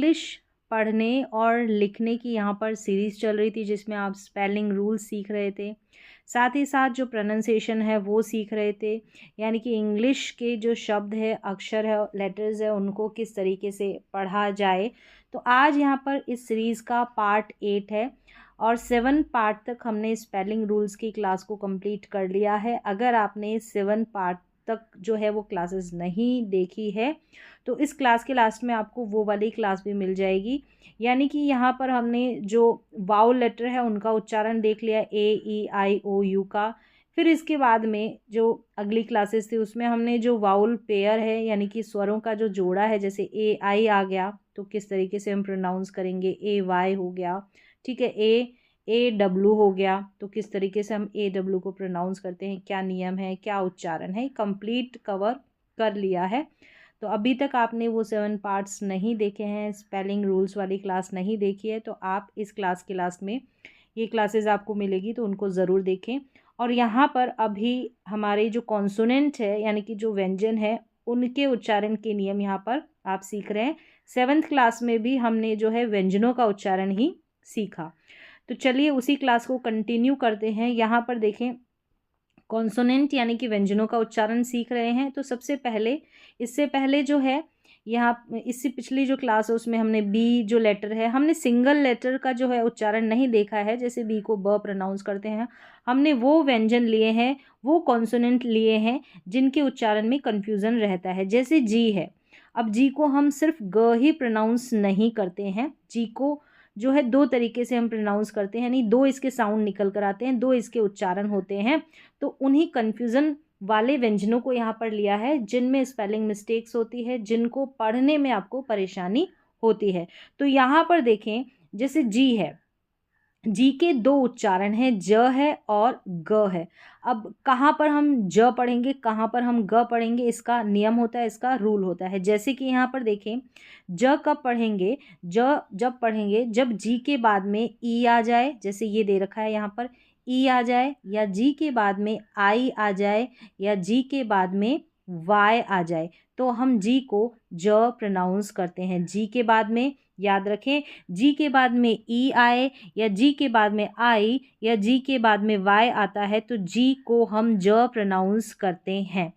English पढ़ने और लिखने की यहाँ पर सीरीज़ चल रही थी, जिसमें आप स्पेलिंग रूल्स सीख रहे थे, साथ ही साथ जो प्रोनाउंसिएशन है वो सीख रहे थे, यानी कि इंग्लिश के जो शब्द है, अक्षर है, लेटर्स है, उनको किस तरीके से पढ़ा जाए। तो आज यहाँ पर इस सीरीज़ का पार्ट 8 है और 7 पार्ट तक हमने स्पेलिंग रूल्स की क्लास को कंप्लीट कर लिया है। अगर आपने 7 पार्ट तक जो है वो क्लासेस नहीं देखी है तो इस क्लास के लास्ट में आपको वो वाली क्लास भी मिल जाएगी। यानी कि यहाँ पर हमने जो वाउल लेटर है उनका उच्चारण देख लिया, A E I O U का। फिर इसके बाद में जो अगली क्लासेस थी उसमें हमने जो वाउल पेयर है यानी कि स्वरों का जो जोड़ा है, जैसे AI आ गया तो किस तरीके से हम प्रोनाउंस करेंगे, AY हो गया, ठीक है, AW हो गया तो किस तरीके से हम AW को प्रोनाउंस करते हैं, क्या नियम है, क्या उच्चारण है, कंप्लीट कवर कर लिया है। तो अभी तक आपने वो 7 पार्ट्स नहीं देखे हैं, स्पेलिंग रूल्स वाली क्लास नहीं देखी है, तो आप इस क्लास के लास्ट में ये क्लासेस आपको मिलेगी तो उनको ज़रूर देखें। और यहाँ पर अभी हमारे जो कॉन्सोनेंट है यानी कि जो व्यंजन है उनके उच्चारण के नियम यहाँ पर आप सीख रहे हैं। 7th क्लास में भी हमने जो है व्यंजनों का उच्चारण ही सीखा। तो चलिए उसी क्लास को कंटिन्यू करते हैं। यहाँ पर देखें, कॉन्सोनेंट यानी कि व्यंजनों का उच्चारण सीख रहे हैं। तो सबसे पहले, इससे पहले जो है यहाँ इससे पिछली जो क्लास है उसमें हमने बी जो लेटर है, हमने सिंगल लेटर का जो है उच्चारण नहीं देखा है, जैसे बी को ब प्रोनाउंस करते हैं। हमने वो व्यंजन लिए हैं, वो कॉन्सोनेंट लिए हैं जिनके उच्चारण में कन्फ्यूज़न रहता है, जैसे जी है। अब जी को हम सिर्फ ग ही प्रोनाउंस नहीं करते हैं, जी को जो है 2 तरीके से हम प्रोनाउंस करते हैं, यानी 2 इसके साउंड निकल कर आते हैं, 2 इसके उच्चारण होते हैं। तो उन्हीं कन्फ्यूज़न वाले व्यंजनों को यहाँ पर लिया है जिनमें स्पेलिंग मिस्टेक्स होती है, जिनको पढ़ने में आपको परेशानी होती है। तो यहाँ पर देखें, जैसे जी है, जी के 2 उच्चारण हैं, ज है और ग है। अब कहाँ पर हम ज पढ़ेंगे, कहाँ पर हम ग पढ़ेंगे, इसका नियम होता है, इसका रूल होता है। जैसे कि यहाँ पर देखें, ज कब पढ़ेंगे, ज जब पढ़ेंगे जब जी के बाद में ई आ जाए, जैसे ये दे रखा है यहाँ पर, ई आ जाए, या जी के बाद में आई आ जाए, या जी के बाद में वाई आ जाए, तो हम जी को ज प्रोनाउंस करते हैं। जी के बाद में, याद रखें, जी के बाद में ई आए, या जी के बाद में आई, या जी के बाद में वाई आता है तो जी को हम ज प्रोनाउंस करते हैं।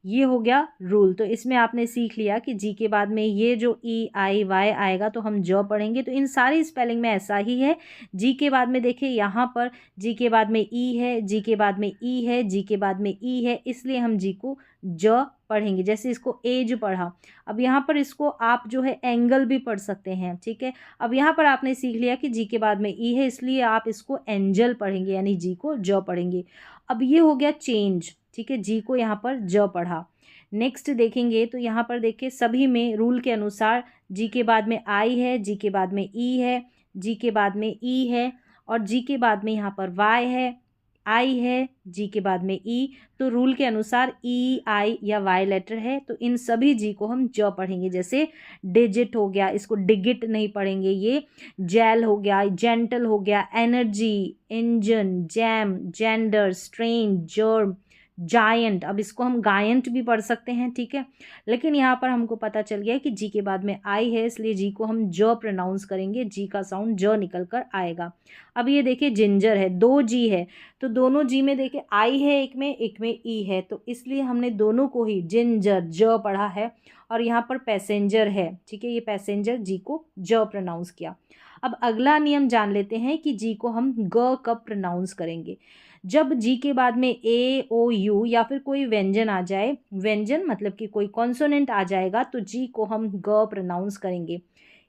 ये हो गया रूल। तो इसमें आपने सीख लिया कि जी के बाद में ये जो ई आई वाई आएगा तो हम ज पढ़ेंगे। तो इन सारी स्पेलिंग में ऐसा ही है। जी के बाद में देखिए यहाँ पर जी के बाद में ई है, जी के बाद में ई है, जी के बाद में ई है, इसलिए हम जी को ज पढ़ेंगे। जैसे इसको एज पढ़ा, अब यहाँ पर इसको आप जो है एंगल भी पढ़ सकते हैं, ठीक है। अब यहाँ पर आपने सीख लिया कि जी के बाद में ई है, इसलिए आप इसको एंजल पढ़ेंगे, यानी जी को ज पढ़ेंगे। अब ये हो गया चेंज, ठीक है, जी को यहाँ पर ज पढ़ा। नेक्स्ट देखेंगे तो यहाँ पर देखिए सभी में रूल के अनुसार जी के बाद में आई है, जी के बाद में ई है, जी के बाद में ई है, और जी के बाद में यहाँ पर वाई है, आई है, जी के बाद में ई। तो रूल के अनुसार ई आई या वाई लेटर है तो इन सभी जी को हम ज पढ़ेंगे। जैसे डिजिट हो गया, इसको डिगिट नहीं पढ़ेंगे। ये जेल हो गया, जेंटल हो गया, energy, engine, jam, gender, strain, germ, giant. अब इसको हम गायंट भी पढ़ सकते हैं, ठीक है। लेकिन यहाँ पर हमको पता चल गया कि जी के बाद में आई है, इसलिए जी को हम ज प्रोनाउंस करेंगे, जी का साउंड ज निकल कर आएगा। अब ये देखिए जिंजर है, 2 जी है, तो दोनों जी में देखिए आई है एक में ई है, तो इसलिए हमने दोनों को ही जिंजर ज पढ़ा है। और यहाँ पर पैसेंजर है, ठीक है, ये पैसेंजर जी को ज प्रोनाउंस किया। अब अगला नियम जान लेते हैं कि जी को हम ग कब प्रोनाउंस करेंगे। जब जी के बाद में ए ओ यू या फिर कोई व्यंजन आ जाए, व्यंजन मतलब कि कोई कॉन्सोनेंट आ जाएगा, तो जी को हम ग प्रोनाउंस करेंगे।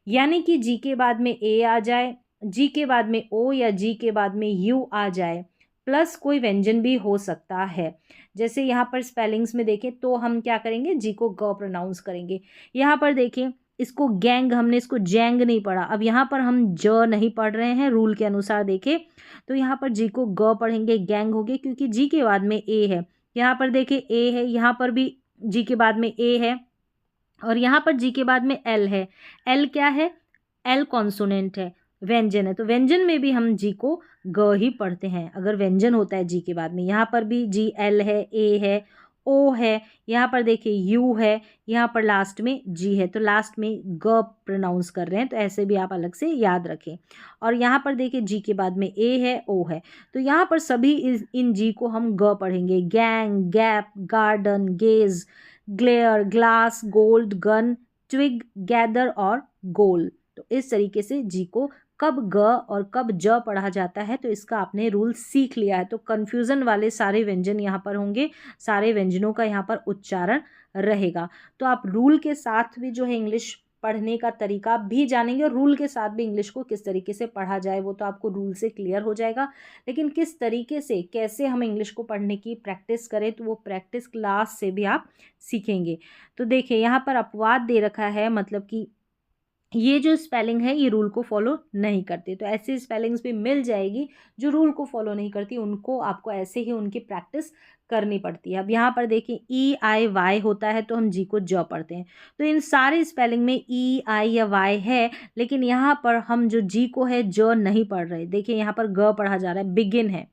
यानी कि जी के बाद में ए आ जाए, जी के बाद में ओ, या जी के बाद में यू आ जाए, प्लस कोई व्यंजन भी हो सकता है। जैसे यहाँ पर स्पेलिंग्स में देखें तो हम क्या करेंगे, जी को ग प्रोनाउंस करेंगे। यहाँ पर देखें, इसको गैंग, हमने इसको जैंग नहीं पढ़ा। अब यहाँ पर हम ज नहीं पढ़ रहे हैं रूल के अनुसार, देखें तो यहाँ पर जी को ग पढ़ेंगे, गैंग हो गए, क्योंकि जी के बाद में ए है। यहाँ पर देखिए ए है, यहाँ पर भी जी के बाद में ए है, और यहाँ पर जी के बाद में एल है। एल क्या है, एल कॉन्सोनेंट है, व्यंजन है, तो व्यंजन में भी हम जी को ग ही पढ़ते हैं अगर व्यंजन होता है जी के बाद में। यहाँ पर भी जी एल है, ए है, ओ है, यहाँ पर देखिए यू है, यहाँ पर लास्ट में जी है, तो लास्ट में ग प्रोनाउंस कर रहे हैं, तो ऐसे भी आप अलग से याद रखें। और यहाँ पर देखिए जी के बाद में ए है, ओ है, तो यहाँ पर सभी इन जी को हम ग पढ़ेंगे। Gang, gap, garden, gauge, glare, glass, gold, gun, twig, gather और गोल। तो इस तरीके से जी को कब ग और कब ज पढ़ा जाता है, तो इसका आपने रूल सीख लिया है। तो कन्फ्यूज़न वाले सारे व्यंजन यहाँ पर होंगे, सारे व्यंजनों का यहाँ पर उच्चारण रहेगा। तो आप रूल के साथ भी जो है इंग्लिश पढ़ने का तरीका भी जानेंगे, और रूल के साथ भी इंग्लिश को किस तरीके से पढ़ा जाए वो तो आपको रूल से क्लियर हो जाएगा। लेकिन किस तरीके से, कैसे हम इंग्लिश को पढ़ने की प्रैक्टिस करें, तो वो प्रैक्टिस क्लास से भी आप सीखेंगे। तो देखिए यहाँ पर अपवाद दे रखा है, मतलब कि ये जो स्पेलिंग है ये रूल को फॉलो नहीं करते, तो ऐसी स्पेलिंग्स भी मिल जाएगी जो रूल को फॉलो नहीं करती, उनको आपको ऐसे ही उनकी प्रैक्टिस करनी पड़ती है। अब यहाँ पर देखिए ई आई वाई होता है तो हम जी को ज पढ़ते हैं, तो इन सारे स्पेलिंग में ई आई या वाई है, लेकिन यहाँ पर हम जो जी को है ज नहीं पढ़ रहे। देखिए यहाँ पर ग पढ़ा जा रहा है, बिगिन है,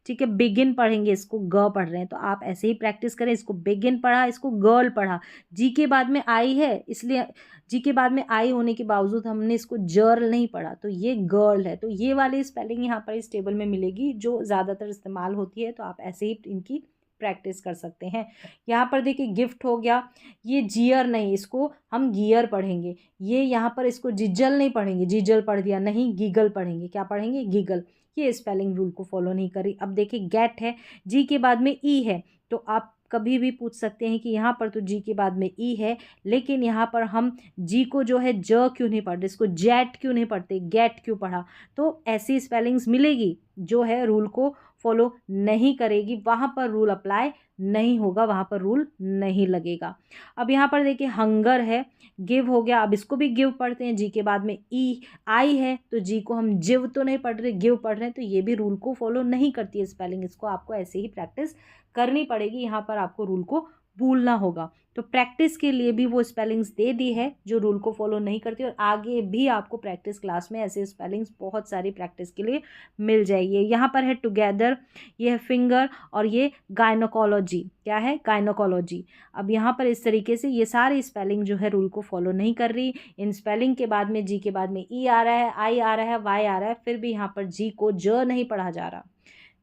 ठीक है, बिगिन पढ़ेंगे, इसको ग पढ़ रहे हैं, तो आप ऐसे ही प्रैक्टिस करें। इसको बिगिन पढ़ा, इसको गर्ल पढ़ा, जी के बाद में आई है, इसलिए जी के बाद में आई होने के बावजूद हमने इसको जर्ल नहीं पढ़ा, तो ये गर्ल है। तो ये वाली स्पेलिंग यहाँ पर इस टेबल में मिलेगी जो ज़्यादातर इस्तेमाल होती है, तो आप ऐसे ही इनकी प्रैक्टिस कर सकते हैं। यहाँ पर देखिए गिफ्ट हो गया, ये जियर नहीं, इसको हम गियर पढ़ेंगे। ये यहाँ पर इसको जिजल नहीं पढ़ेंगे, जिजल पढ़ दिया, नहीं गीगल पढ़ेंगे। क्या पढ़ेंगे? गीगल। ये स्पेलिंग रूल को फॉलो नहीं करी। अब देखिए गेट है, जी के बाद में ई है, तो आप कभी भी पूछ सकते हैं कि यहाँ पर तो जी के बाद में ई है, लेकिन यहाँ पर हम जी को जो है ज क्यों नहीं पढ़ते, इसको जेट क्यों नहीं पढ़ते, गेट क्यों पढ़ा। तो ऐसी स्पेलिंग्स मिलेगी जो है रूल को फॉलो नहीं करेगी, वहाँ पर रूल अप्लाई नहीं होगा, वहाँ पर रूल नहीं लगेगा। अब यहाँ पर देखिए हंगर है, गिव हो गया, अब इसको भी गिव पढ़ते हैं, जी के बाद में ई आई है, तो जी को हम जिव तो नहीं पढ़ रहे, गिव पढ़ रहे हैं, तो ये भी रूल को फॉलो नहीं करती है स्पेलिंग। इसको आपको ऐसे ही प्रैक्टिस करनी पड़ेगी, यहाँ पर आपको रूल को भूलना होगा। तो प्रैक्टिस के लिए भी वो स्पेलिंग्स दे दी है जो रूल को फॉलो नहीं करती, और आगे भी आपको प्रैक्टिस क्लास में ऐसे स्पेलिंग्स बहुत सारी प्रैक्टिस के लिए मिल जाएगी। यहाँ पर है टुगेदर, ये है फिंगर, और ये गायनोकोलॉजी। क्या है? गायनोकोलॉजी। अब यहाँ पर इस तरीके से ये सारी स्पेलिंग जो है रूल को फॉलो नहीं कर रही। इन स्पेलिंग के बाद में जी के बाद में ई आ रहा है, आई आ रहा है, वाई आ रहा है, फिर भी यहाँ पर जी को ज नहीं पढ़ा जा रहा,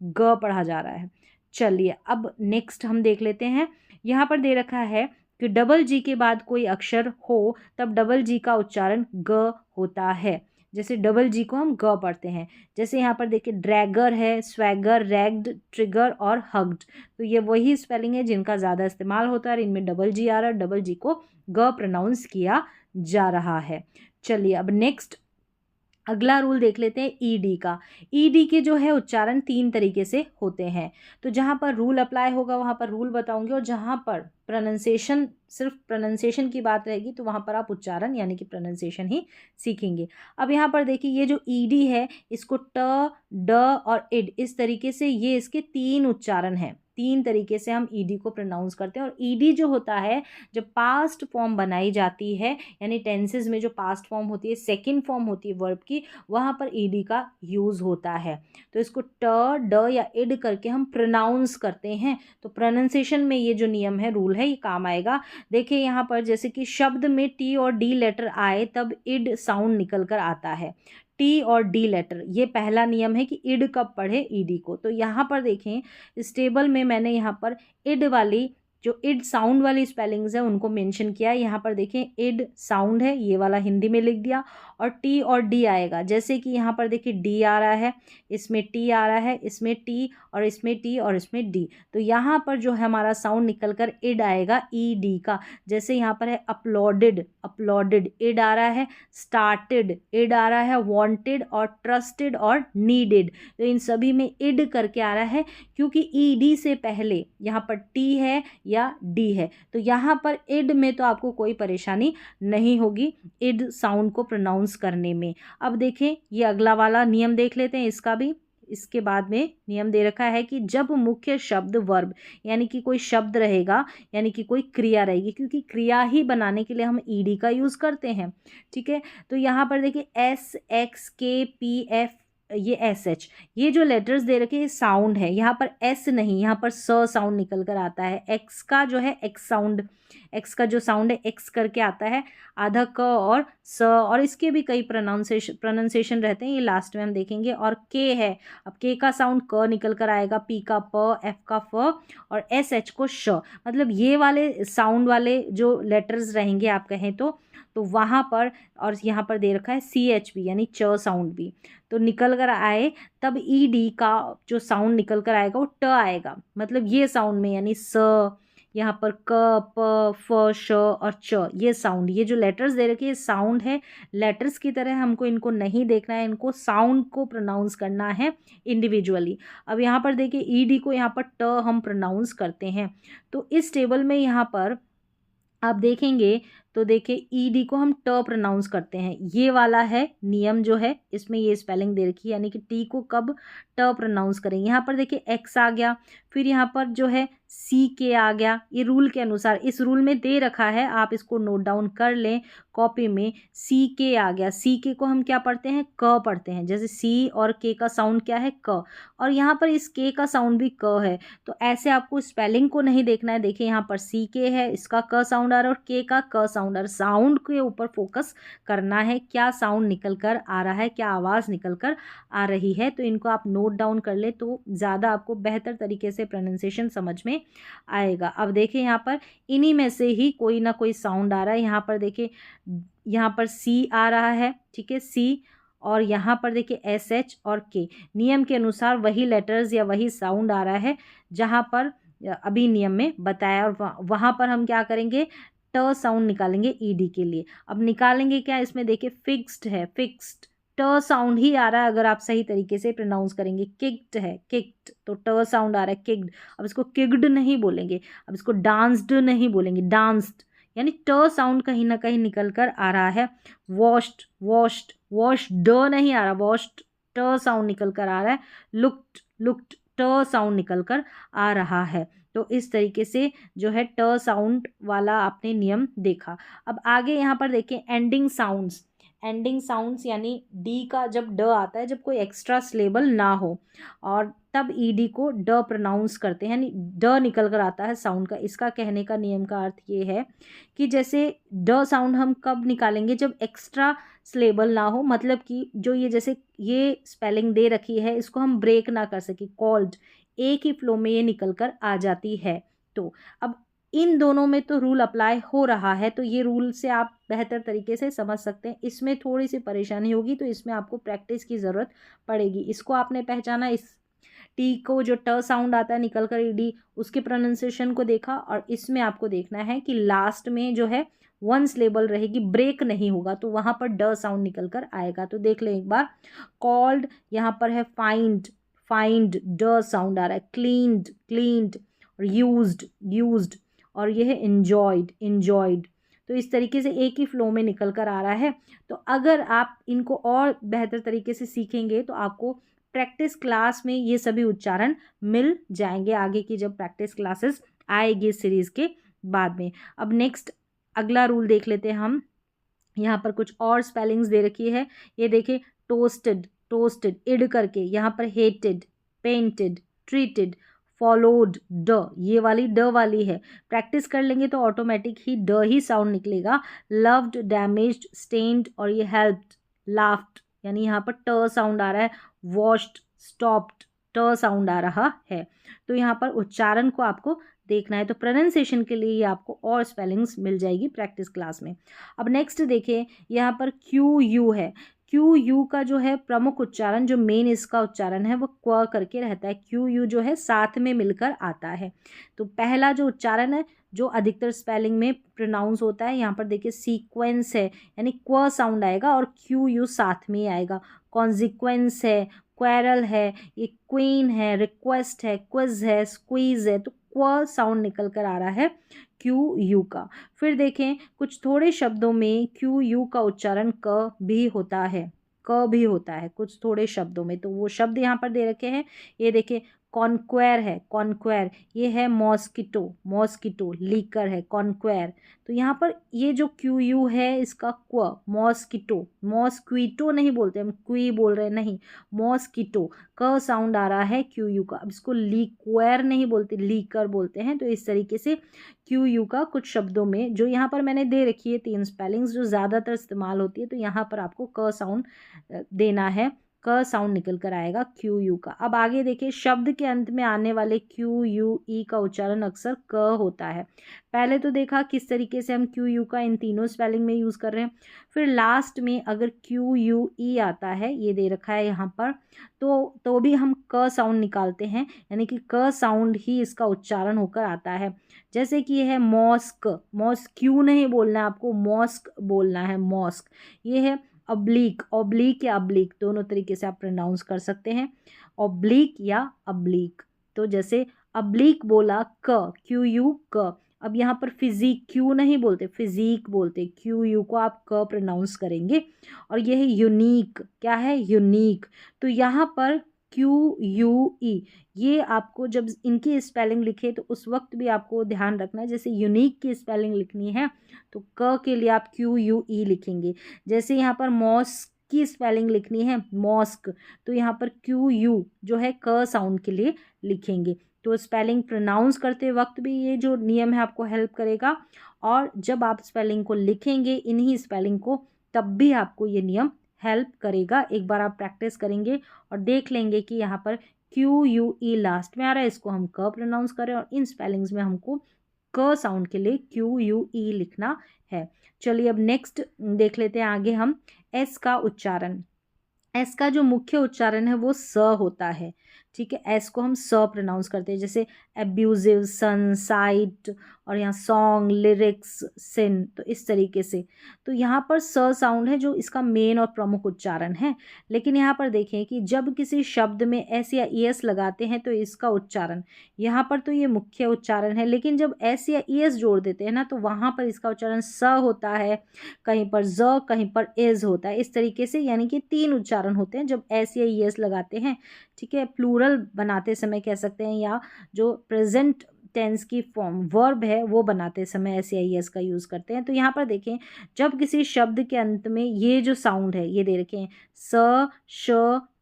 ग पढ़ा जा रहा है। चलिए अब नेक्स्ट हम देख लेते हैं। यहाँ पर दे रखा है कि डबल जी के बाद कोई अक्षर हो तब डबल जी का उच्चारण ग होता है। जैसे डबल जी को हम ग पढ़ते हैं, जैसे यहाँ पर देखिए ड्रैगर है, स्वैगर, रैग्ड, ट्रिगर और हग्ड। तो ये वही स्पेलिंग है जिनका ज़्यादा इस्तेमाल होता है, इनमें डबल जी आ रहा है, डबल जी को ग प्रोनाउंस किया जा रहा है। चलिए अब नेक्स्ट अगला रूल देख लेते हैं ईडी का। ईडी के जो है उच्चारण 3 तरीके से होते हैं, तो जहाँ पर रूल अप्लाई होगा वहाँ पर रूल बताऊंगे, और जहाँ पर प्रोनाउंसिएशन, सिर्फ प्रोनाउंसिएशन की बात रहेगी, तो वहाँ पर आप उच्चारण यानी कि प्रोनाउंसिएशन ही सीखेंगे। अब यहाँ पर देखिए ये जो ईडी है, इसको ट, ड और इड, इस तरीके से ये इसके 3 उच्चारण हैं। 3 तरीके से हम ईडी को प्रोनाउंस करते हैं। और ईडी जो होता है, जब पास्ट फॉर्म बनाई जाती है, यानी टेंसेज में जो पास्ट फॉर्म होती है, सेकंड फॉर्म होती है वर्ब की, वहाँ पर ईडी का यूज़ होता है। तो इसको ट, ड या इड करके हम प्रोनाउंस करते हैं। तो प्रोनाउंसिएशन में ये जो नियम है, रूल है, ये काम आएगा। देखिए यहाँ पर जैसे कि शब्द में टी और डी लेटर आए तब इड साउंड निकल कर आता है। टी और डी लेटर, ये पहला नियम है कि इड कब पढ़े, ईडी को। तो यहाँ पर देखें इस टेबल में मैंने यहाँ पर इड वाली, जो इड साउंड वाली स्पेलिंग्स है उनको मेंशन किया है। यहाँ पर देखें इड साउंड है, ये वाला हिंदी में लिख दिया, और टी और डी आएगा। जैसे कि यहाँ पर देखिए डी आ रहा है, इसमें टी आ रहा है, इसमें टी, और इसमें टी, और इसमें डी। तो यहाँ पर जो है हमारा साउंड निकल कर इड आएगा, ई डी का। जैसे यहाँ पर है अपलोडेड, अपलोडेड इड आ रहा है, स्टार्टेड इड आ रहा है, वांटेड और ट्रस्टेड और नीडेड, तो इन सभी में इड करके आ रहा है, क्योंकि ई डी से पहले यहाँ पर टी है या डी है। तो यहाँ पर इड में तो आपको कोई परेशानी नहीं होगी इड साउंड को प्रोनाउंस करने में। अब देखें ये अगला वाला नियम देख लेते हैं, इसका भी। इसके बाद में नियम दे रखा है कि जब मुख्य शब्द वर्ब, यानी कि कोई शब्द रहेगा, यानी कि कोई क्रिया रहेगी, क्योंकि क्रिया ही बनाने के लिए हम ईडी का यूज़ करते हैं, ठीक है। तो यहाँ पर देखिए एस, एक्स, के, पी, एफ, ये एस एच, ये जो लेटर्स दे रखे हैं साउंड है, यहाँ पर एस नहीं, यहाँ पर स साउंड निकल कर आता है। एक्स का जो है एक्स साउंड, एक्स का जो साउंड है एक्स करके आता है, आधा क और स, और इसके भी कई प्रोनाउंसिएशन रहते हैं, ये लास्ट में हम देखेंगे। और के है, अब के का साउंड क निकल कर आएगा, पी का प, एफ का फ और एस एच को श। मतलब ये वाले साउंड वाले जो लेटर्स रहेंगे आप कहें तो वहाँ पर, और यहाँ पर दे रखा है सी एच भी यानी च साउंड भी, तो निकल कर आए तब ई डी का जो साउंड निकल कर आएगा वो ट आएगा। मतलब ये साउंड में यानी स, यहाँ पर क, प, फ, श और च, ये साउंड, ये जो लेटर्स दे रखे ये साउंड है। लेटर्स की तरह हमको इनको नहीं देखना है, इनको साउंड को प्रोनाउंस करना है इंडिविजुअली। अब यहाँ पर देखिए ई डी को यहाँ पर ट हम प्रोनाउंस करते हैं, तो इस टेबल में यहाँ पर आप देखेंगे तो देखिए ई डी को हम ट प्रोनाउंस करते हैं, ये वाला है नियम जो है, इसमें ये स्पेलिंग दे रखी है, यानी कि टी को कब ट प्रोनाउंस करेंगे। यहाँ पर देखिए एक्स आ गया, फिर यहाँ पर जो है सी के आ गया, ये रूल के अनुसार, इस रूल में दे रखा है, आप इसको नोट डाउन कर लें कॉपी में। सी के आ गया, सी के को हम क्या पढ़ते हैं, क पढ़ते हैं, जैसे सी और के का साउंड क्या है, क, और यहाँ पर इस के का साउंड भी क है। तो ऐसे आपको स्पेलिंग को नहीं देखना है, देखिए यहाँ पर सी के है, इसका क साउंड आ रहा है और के का क साउंड आ रहा है, साउंड के ऊपर फोकस करना है, क्या साउंड निकल कर आ रहा है, क्या आवाज़ निकल कर आ रही है। तो इनको आप नोट डाउन कर ले तो ज़्यादा आपको बेहतर तरीके से प्रोनाउंसिएशन समझ में आएगा। अब देखिए यहाँ पर इन्हीं में से ही कोई ना कोई साउंड आ रहा है, यहाँ पर देखिए यहाँ पर सी आ रहा है, ठीक है, सी, और यहाँ पर देखिए एस एच और के, नियम के अनुसार वही लेटर्स या वही साउंड आ रहा है जहाँ पर अभी नियम में बताया, और वहाँ पर हम क्या करेंगे, ट साउंड निकालेंगे ईडी के लिए। अब निकालेंगे क्या, इसमें देखिए फिक्स्ड है, फिक्स्ड ट साउंड ही आ रहा है अगर आप सही तरीके से प्रोनाउंस करेंगे। किक्ड है, किक्ड, तो ट साउंड आ रहा है, किक्ड। अब इसको किक्ड नहीं बोलेंगे, अब इसको डांस्ड नहीं बोलेंगे, डांस्ड, यानी ट साउंड कहीं ना कहीं निकल कर आ रहा है। वॉश्ड, वॉश्ड, वॉश ड नहीं आ रहा, वॉश्ड ट साउंड निकल कर आ रहा है। लुक्ड, लुक्ड ट साउंड निकल कर आ रहा है। तो इस तरीके से जो है ट साउंड वाला आपने नियम देखा। अब आगे यहाँ पर देखिए एंडिंग साउंड्स, एंडिंग साउंड्स यानी डी का जब ड आता है, जब कोई एक्स्ट्रा सिलेबल ना हो, और तब ई डी को ड प्रोनाउंस करते हैं, यानी ड निकल कर आता है साउंड का। इसका कहने का नियम का अर्थ ये है कि जैसे ड साउंड हम कब निकालेंगे, जब एक्स्ट्रा सिलेबल ना हो, मतलब कि जो ये जैसे ये स्पेलिंग दे रखी है इसको हम ब्रेक ना कर सके, कॉल्ड, एक ही फ्लो में ये निकल कर आ जाती है। तो अब इन दोनों में तो रूल अप्लाई हो रहा है, तो ये रूल से आप बेहतर तरीके से समझ सकते हैं। इसमें थोड़ी सी परेशानी होगी तो इसमें आपको प्रैक्टिस की ज़रूरत पड़ेगी। इसको आपने पहचाना, इस टी को जो ट साउंड आता है निकल कर डी, उसके प्रोनाउंसिएशन को देखा, और इसमें आपको देखना है कि लास्ट में जो है वन सिलेबल रहेगी, ब्रेक नहीं होगा, तो वहाँ पर ड साउंड निकल कर आएगा। तो देख लें एक बार, कॉल्ड, यहाँ पर है फाइंड, फाइंड ड साउंड आ रहा है, क्लीन्ड, क्लीन्ड, और यूज्ड, यूज्ड, और यह है enjoyed, enjoyed। तो इस तरीके से एक ही फ्लो में निकल कर आ रहा है। तो अगर आप इनको और बेहतर तरीके से सीखेंगे तो आपको प्रैक्टिस क्लास में ये सभी उच्चारण मिल जाएंगे, आगे की जब प्रैक्टिस क्लासेस आएगी इस सीरीज़ के बाद में। अब नेक्स्ट अगला रूल देख लेते हैं हम। यहाँ पर कुछ और स्पेलिंग्स दे रखी है, ये देखिए टोस्टेड, टोस्टेड इड करके, यहाँ पर हेटेड, पेंटेड, ट्रीटेड, फॉलोड ड, ये वाली ड वाली है, प्रैक्टिस कर लेंगे तो ऑटोमेटिक ही ड ही साउंड निकलेगा। लव्ड, डैमेज्ड, स्टेन्ड, और ये हेल्प्ड, लाफ्ड, यानी यहाँ पर ट साउंड आ रहा है। वॉश्ड, स्टॉप्ड, ट साउंड आ रहा है। तो यहाँ पर उच्चारण को आपको देखना है, तो प्रोनाउंसिएशन के लिए आपको और स्पेलिंग्स मिल जाएगी प्रैक्टिस क्लास में। अब नेक्स्ट देखिए, यहाँ पर क्यू यू है, क्यू यू का जो है प्रमुख उच्चारण, जो मेन इसका उच्चारण है वो क्व करके रहता है। क्यू यू जो है साथ में मिलकर आता है। तो पहला जो उच्चारण है जो अधिकतर स्पेलिंग में प्रोनाउंस होता है, यहाँ पर देखिए सीक्वेंस है, यानी क्व साउंड आएगा और क्यू यू साथ में आएगा। कॉन्सिक्वेंस है, क्वेरल है, ये क्वीन है, रिक्वेस्ट है, क्विज है, स्क्वीज है, तो क्व साउंड निकल कर आ रहा है क्यू यू का। फिर देखें कुछ थोड़े शब्दों में क्यू यू का उच्चारण क भी होता है, क भी होता है कुछ थोड़े शब्दों में, तो वो शब्द यहाँ पर दे रखे हैं। ये देखिए कॉन्क्वेर है, कॉन्क्वेर, ये है मॉस्किटो, मॉस्किटो, लीकर है, कॉन्क्वेर। तो यहाँ पर ये जो क्यू यू है इसका क्व, मॉस्किटो, मॉस्क्वीटो नहीं बोलते हम, क्वी बोल रहे हैं, नहीं, मॉस्किटो, क साउंड आ रहा है क्यू यू का। अब इसको लीक्वेर नहीं बोलते, लीकर बोलते हैं। तो इस तरीके से क्यू यू का कुछ शब्दों में जो यहाँ पर मैंने दे रखी है 3 स्पेलिंग्स जो ज़्यादातर इस्तेमाल होती है, तो यहाँ पर आपको क साउंड देना है, क साउंड निकल कर आएगा क्यू यू का। अब आगे देखिए, शब्द के अंत में आने वाले क्यू यू ई का उच्चारण अक्सर क होता है। पहले तो देखा किस तरीके से हम क्यू यू का इन तीनों स्पेलिंग में यूज़ कर रहे हैं। फिर लास्ट में अगर क्यू यू ई आता है, ये दे रखा है यहाँ पर, तो भी हम क साउंड निकालते हैं, यानी कि क साउंड ही इसका उच्चारण होकर आता है। जैसे कि ये है मॉस्क, मॉस्क क्यू नहीं बोलना है आपको, मॉस्क बोलना है, मॉस्क। ये है अब्लीक, ऑब्लीक या अब्लीक दोनों तरीके से आप प्रोनाउंस कर सकते हैं, ऑब्लीक या अब्लीक। तो जैसे अब्लीक बोला क, क्यू यू क। अब यहाँ पर फिजिक, क्यू नहीं बोलते, फिजिक बोलते, क्यू यू को आप क प्रोनाउंस करेंगे। और यह है यूनिक, क्या है, यूनिक। तो यहाँ पर क्यू यू ई, ये आपको जब इनकी स्पेलिंग लिखे तो उस वक्त भी आपको ध्यान रखना है, जैसे यूनिक की स्पेलिंग लिखनी है तो क के लिए आप क्यू यू ई लिखेंगे। जैसे यहाँ पर मॉस्क की स्पेलिंग लिखनी है, मॉस्क, तो यहाँ पर क्यू यू जो है क साउंड के लिए लिखेंगे। तो स्पेलिंग प्रोनाउंस करते वक्त भी ये जो नियम है आपको हेल्प करेगा, और जब आप स्पेलिंग को लिखेंगे इन्हीं स्पेलिंग को, तब भी आपको ये नियम हेल्प करेगा। एक बार आप प्रैक्टिस करेंगे और देख लेंगे कि यहाँ पर क्यू यू ई लास्ट में आ रहा है, इसको हम क प्रोनाउंस करें, और इन स्पेलिंग्स में हमको क साउंड के लिए क्यू यू ई लिखना है। चलिए अब नेक्स्ट देख लेते हैं आगे हम एस का उच्चारण। एस का जो मुख्य उच्चारण है वो स होता है, ठीक है। एस को हम स प्रोनाउंस करते हैं, जैसे एब्यूजिव, सन, साइट, और यहाँ सॉन्ग, लिरिक्स, सिन, तो इस तरीके से। तो यहाँ पर स साउंड है जो इसका मेन और प्रमुख उच्चारण है। लेकिन यहाँ पर देखें कि जब किसी शब्द में एस या ई एस लगाते हैं तो इसका उच्चारण, यहाँ पर तो ये मुख्य उच्चारण है, लेकिन जब एस या ई एस जोड़ देते हैं ना तो वहाँ पर इसका उच्चारण स होता है, कहीं पर ज, कहीं पर इज होता है, इस तरीके से। यानी कि 3 उच्चारण होते हैं जब एस या ई एस लगाते हैं, ठीक है। प्लूरल बनाते समय कह सकते हैं, या जो प्रेजेंट टेंस की फॉर्म वर्ब है वो बनाते समय एस या ई एस का यूज़ करते हैं। तो यहाँ पर देखें, जब किसी शब्द के अंत में ये जो साउंड है, ये दे रखे हैं स, श,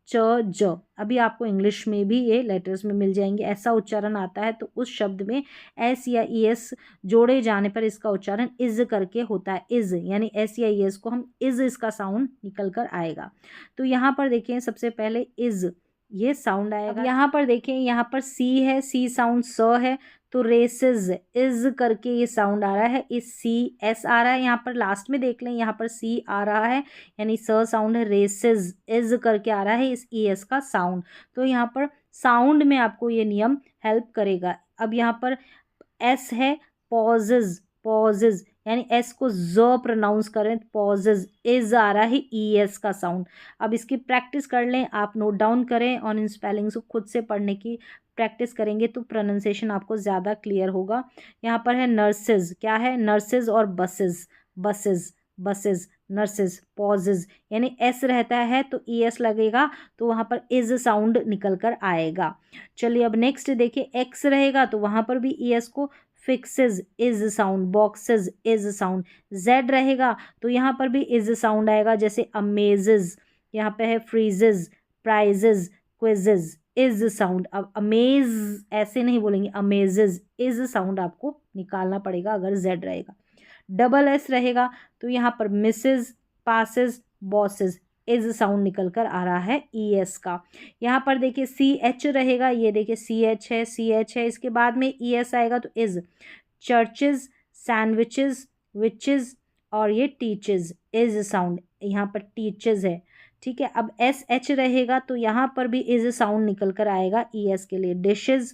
च, ज, अभी आपको इंग्लिश में भी ये लेटर्स में मिल जाएंगे, ऐसा उच्चारण आता है तो उस शब्द में एस या ई एस जोड़े जाने पर इसका उच्चारण इज करके होता है, इज, यानी एस या ई एस को हम इज, इसका साउंड निकल कर आएगा। तो यहाँ पर देखें, सबसे पहले इज, ये साउंड आएगा। अब यहाँ पर देखें, यहाँ पर सी है, सी साउंड स है, तो रेसेस, इज करके ये साउंड आ रहा है, इस सी एस आ रहा है। यहाँ पर लास्ट में देख लें, यहाँ पर सी आ रहा है, यानी स साउंड है, रेसेस, इज करके आ रहा है इस ई एस का साउंड। तो यहाँ पर साउंड में आपको ये नियम हेल्प करेगा। अब यहाँ पर एस है, पॉजेज, पॉजेज, यानी एस को ज प्रोनाउंस करें, पॉजेज, इज आ रहा है ई एस का साउंड। अब इसकी प्रैक्टिस कर लें, आप नोट डाउन करें और इन स्पेलिंग्स को खुद से पढ़ने की प्रैक्टिस करेंगे तो प्रोनाउंसिएशन आपको ज़्यादा क्लियर होगा। यहाँ पर है नर्सेज, क्या है, नर्सेज और buses, buses, buses, nurses, pauses, यानी एस रहता है तो ई एस लगेगा, तो वहाँ पर इज साउंड निकल कर आएगा। चलिए अब नेक्स्ट देखिए, एक्स रहेगा तो वहाँ पर भी ई एस को fixes, is sound, boxes, is sound. Z रहेगा तो यहाँ पर भी इज साउंड आएगा, जैसे अमेजेस, यहाँ पे है freezes, prizes, quizzes, is sound. अब अमेज ऐसे नहीं बोलेंगे, अमेजेस, इज साउंड आपको निकालना पड़ेगा अगर जेड रहेगा। डबल एस रहेगा तो यहाँ पर Mrs, passes, bosses, is sound निकल कर आ रहा है ई एस का। यहाँ पर देखिए सी एच रहेगा, ये देखिए सी एच है, सी एच है, इसके बाद में ई एस आएगा तो इज, चर्चेज, सैंडविचेस, विचेस, और ये टीचेज, इज साउंड, यहाँ पर टीचेज है, ठीक है। अब एस एच रहेगा तो यहाँ पर भी इज साउंड निकल कर आएगा ई एस के लिए, डिशेज,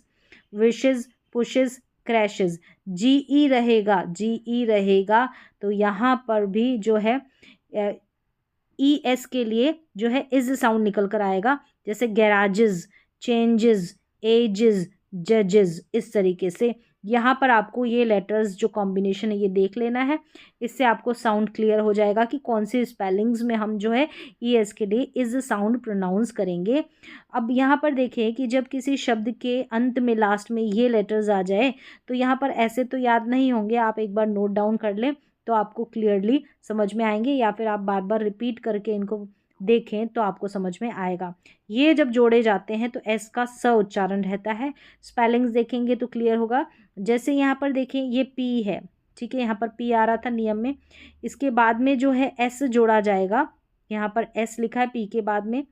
विशेज, पुशेज, क्रैशेज। जी ई रहेगा, जी ई रहेगा तो यहाँ पर भी जो है ई एस के लिए जो है इज साउंड निकल कर आएगा, जैसे गैराजेस, चेंजेस, एजेस, जजेस, इस तरीके से यहाँ पर आपको ये लेटर्स जो कॉम्बिनेशन है ये देख लेना है, इससे आपको साउंड क्लियर हो जाएगा कि कौन से स्पेलिंग्स में हम जो है ई एस के लिए इज साउंड प्रोनाउंस करेंगे। अब यहाँ पर देखें कि जब किसी शब्द के अंत में लास्ट में ये लेटर्स आ जाए तो यहाँ पर ऐसे तो याद नहीं होंगे, आप एक बार नोट डाउन कर लें तो आपको क्लियरली समझ में आएंगे, या फिर आप बार बार रिपीट करके इनको देखें तो आपको समझ में आएगा। ये जब जोड़े जाते हैं तो एस का स उच्चारण रहता है। स्पेलिंग्स देखेंगे तो क्लियर होगा। जैसे यहाँ पर देखें ये पी है, ठीक है, यहाँ पर पी आ रहा था नियम में, इसके बाद में जो है एस जोड़ा जाएगा, यहाँ पर एस लिखा है पी के बाद में,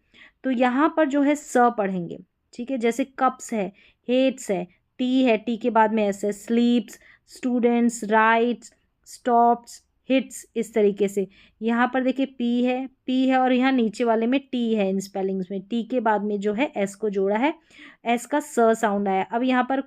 तो यहाँ पर जो है स पढ़ेंगे, ठीक है। जैसे कप्स है, हेट्स है, टी के बाद में एस है, स्लीप्स, स्टूडेंट्स, राइट्स, स्टॉप्स, हिट्स, इस तरीके से। यहाँ पर देखिए पी है और यहाँ नीचे वाले में टी है, इन स्पेलिंग्स में टी के बाद में जो है एस को जोड़ा है, एस का स साउंड आया। अब यहाँ पर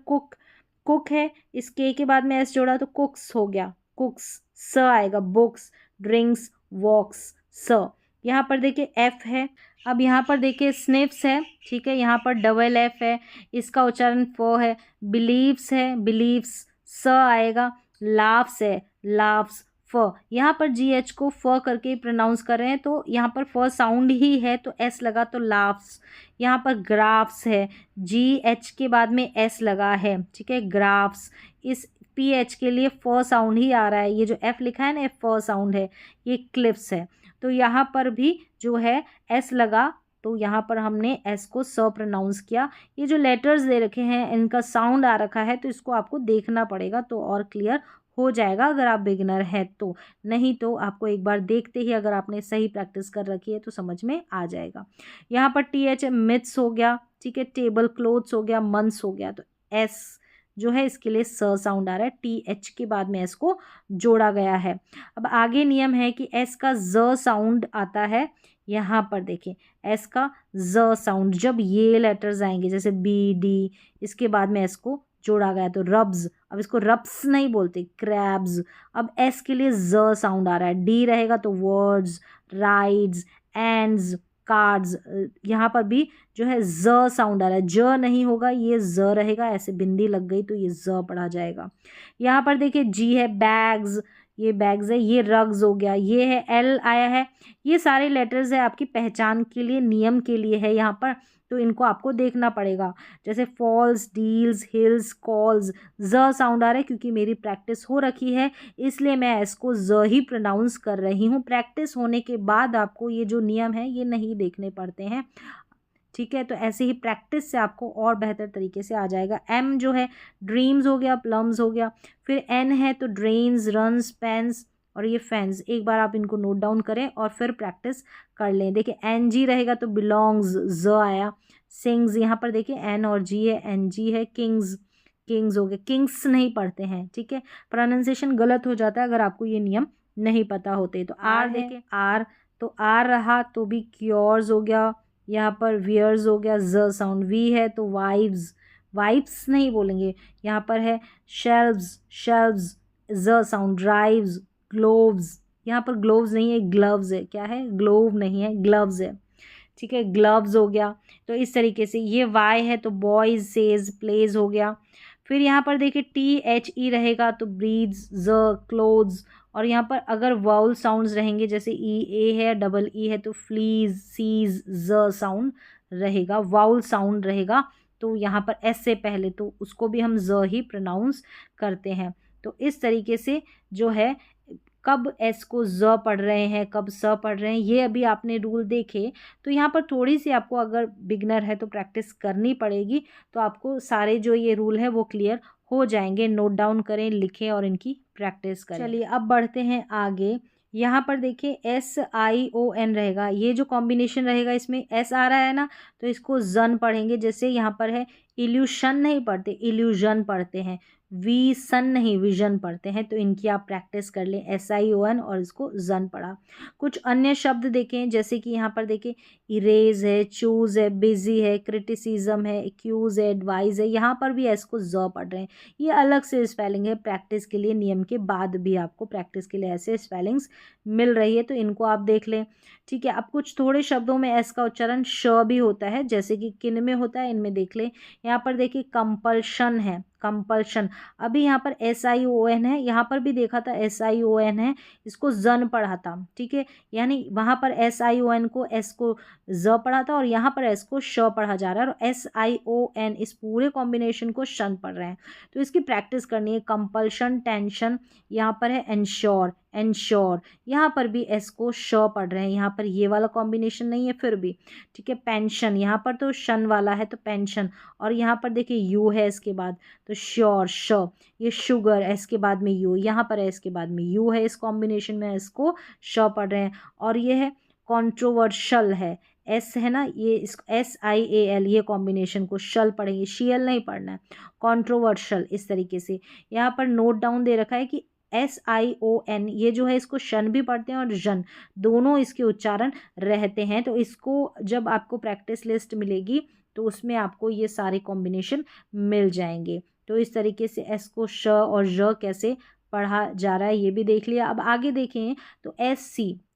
कुक है, इस के बाद में एस जोड़ा तो कुक्स हो गया, कुक्स, स आएगा, बुक्स, ड्रिंक्स, वॉक्स, स। यहाँ पर देखिए एफ है, अब यहाँ पर देखिए स्निफ्स है, ठीक है, यहाँ पर डबल एफ है, इसका उच्चारण फ है। बिलीव्स है, बिलीव्स, स आएगा। लाफ्स है, लाफ्स, फ। यहाँ पर जी एच को फ करके प्रोनाउंस कर रहे हैं तो यहाँ पर फ साउंड ही है तो एस लगा तो लाफ्स। यहाँ पर ग्राफ्स है, जी एच के बाद में एस लगा है, ठीक है, ग्राफ्स। इस पी एच के लिए फ साउंड ही आ रहा है, ये जो एफ लिखा है ना फ साउंड है, ये क्लिप्स है। तो यहाँ पर भी जो है एस लगा तो यहाँ पर हमने एस को स प्रोनाउंस किया। ये जो लेटर्स दे रखे हैं इनका साउंड आ रखा है तो इसको आपको देखना पड़ेगा तो और क्लियर हो जाएगा अगर आप बिगिनर हैं तो, नहीं तो आपको एक बार देखते ही अगर आपने सही प्रैक्टिस कर रखी है तो समझ में आ जाएगा। यहाँ पर टी एच मिथ्स हो गया, ठीक है, टेबल क्लोथ्स हो गया, मंथ्स हो गया, तो एस जो है इसके लिए स साउंड आ रहा है, टी एच के बाद में एस को जोड़ा गया है। अब आगे नियम है कि एस का ज साउंड आता है, यहाँ पर देखें एस का ज साउंड जब ये लेटर्स आएंगे जैसे बी डी, इसके बाद में एस को जोड़ा गया तो रब्स, अब इसको रब्स नहीं बोलते, क्रैब्स। अब एस के लिए ज साउंड आ रहा है, डी रहेगा तो वर्ड्स, राइड्स, एंड्स, कार्ड्स, यहाँ पर भी जो है ज साउंड आ रहा है, ज नहीं होगा, ये ज रहेगा, ऐसे बिंदी लग गई तो ये ज पढ़ा जाएगा। यहाँ पर देखिए जी है, बैग्स, ये बैग्स है, ये रग्स हो गया, ये है एल आया है, ये सारे लेटर्स है आपकी पहचान के लिए, नियम के लिए है यहाँ पर, तो इनको आपको देखना पड़ेगा। जैसे फॉल्स, डील्स, हिल्स, कॉल्स, ज साउंड आ रहा है क्योंकि मेरी प्रैक्टिस हो रखी है इसलिए मैं इसको ज ही प्रोनाउंस कर रही हूँ। प्रैक्टिस होने के बाद आपको ये जो नियम है ये नहीं देखने पड़ते हैं, ठीक है। तो ऐसे ही प्रैक्टिस से आपको और बेहतर तरीके से आ जाएगा। एम जो है ड्रीम्स हो गया, प्लम्स हो गया, फिर एन है तो ड्रेन्स, रन्स, पेन्स, और ये फैंस। एक बार आप इनको नोट डाउन करें और फिर प्रैक्टिस कर लें। देखिए एन जी रहेगा तो बिलोंग्स, ज आया। सिंग्स, यहाँ पर देखिए एन और जी है, एन जी है। किंग्स, किंग्स हो गए, किंग्स नहीं पढ़ते हैं, ठीक है, प्रोनाउंसिएशन गलत हो जाता है अगर आपको ये नियम नहीं पता होते। तो आर देखिए आर, तो आर रहा तो भी क्योर्स हो गया, यहाँ पर वियर्स हो गया, ज साउंड। वी है तो वाइव्स, वाइप्स नहीं बोलेंगे, यहाँ पर है शेल्व्स, शेल्व्स, ज साउंड। ड्राइव्स, ग्लोव्स, यहाँ पर ग्लोव्स नहीं है, ग्लव्स है, क्या है, ग्लोव नहीं है, ग्लव्स है, ठीक है, ग्लव्स हो गया। तो इस तरीके से ये वाई है तो बॉयज, सेज, प्लेज हो गया। फिर यहाँ पर देखिए टी एच ई रहेगा तो ब्रीड्स, ज, क्लोथ्स, और यहाँ पर अगर वाउल साउंड्स रहेंगे जैसे ई, ए है, डबल ई है तो फ्लीज, सीज, ज साउंड रहेगा, वाउल साउंड रहेगा तो यहाँ पर एस से पहले तो उसको भी हम ज ही प्रोनाउंस करते हैं। तो इस तरीके से जो है कब एस को ज पढ़ रहे हैं, कब स पढ़ रहे हैं, ये अभी आपने रूल देखे। तो यहाँ पर थोड़ी सी आपको अगर बिगनर है तो प्रैक्टिस करनी पड़ेगी, तो आपको सारे जो ये रूल है वो क्लियर हो जाएंगे। नोट डाउन करें, लिखें और इनकी प्रैक्टिस करें। चलिए अब बढ़ते हैं आगे। यहाँ पर देखिए एस आई ओ एन रहेगा, ये जो कॉम्बिनेशन रहेगा इसमें एस आ रहा है ना तो इसको जन पढ़ेंगे। जैसे यहाँ पर है इल्यूशन नहीं पढ़ते, इल्यूजन पढ़ते हैं, सन नहीं विजन पढ़ते हैं, तो इनकी आप प्रैक्टिस कर लें, एस आई ओ एन और इसको जन पढ़ा। कुछ अन्य शब्द देखें जैसे कि यहाँ पर देखें इरेज है, चूज है, बिजी है, क्रिटिसिज्म है, एक्यूज है, एडवाइज है, यहाँ पर भी एस को ज पढ़ रहे हैं। ये अलग से स्पेलिंग है प्रैक्टिस के लिए, नियम के बाद भी आपको प्रैक्टिस के लिए ऐसे स्पेलिंग्स मिल रही है तो इनको आप देख लें, ठीक है। अब कुछ थोड़े शब्दों में एस का उच्चारण श भी होता है, जैसे कि किन में होता है इनमें देख लें। यहाँ पर देखिए कंपल्शन है, कंपल्शन। अभी यहाँ पर SION है, यहाँ पर भी देखा था SION है, इसको जन पढ़ा था, ठीक है, यानी वहाँ पर SION को S को ज पढ़ा था और यहाँ पर S को श पढ़ा जा रहा है, और SION इस पूरे कॉम्बिनेशन को शन पढ़ रहे हैं। तो इसकी प्रैक्टिस करनी है। कंपल्शन, टेंशन, यहाँ पर है एंश्योर, एंश्योर, यहाँ पर भी S को श पढ़ रहे हैं, यहाँ पर ये वाला कॉम्बिनेशन नहीं है फिर भी, ठीक है। पेंशन, यहाँ पर तो शन वाला है तो पेंशन, और यहाँ पर देखिए यू है इसके बाद, तो श्योर, श। ये शुगर, एस के बाद में यू, यहाँ पर एस के बाद में यू है, इस कॉम्बिनेशन में एस को श पढ़ रहे हैं। और ये है कंट्रोवर्शियल है, एस है ना, ये इस SIAL, ये कॉम्बिनेशन को शल पढ़ेंगे, शियल नहीं पढ़ना है, कंट्रोवर्शियल इस तरीके से। यहाँ पर नोट डाउन दे रखा है कि SION ये जो है इसको शन भी पढ़ते हैं और जन, दोनों इसके उच्चारण रहते हैं। तो इसको जब आपको प्रैक्टिस लिस्ट मिलेगी तो उसमें आपको ये सारे कॉम्बिनेशन मिल जाएंगे। तो इस तरीके से एस को श और ज कैसे पढ़ा जा रहा है ये भी देख लिया। अब आगे देखें तो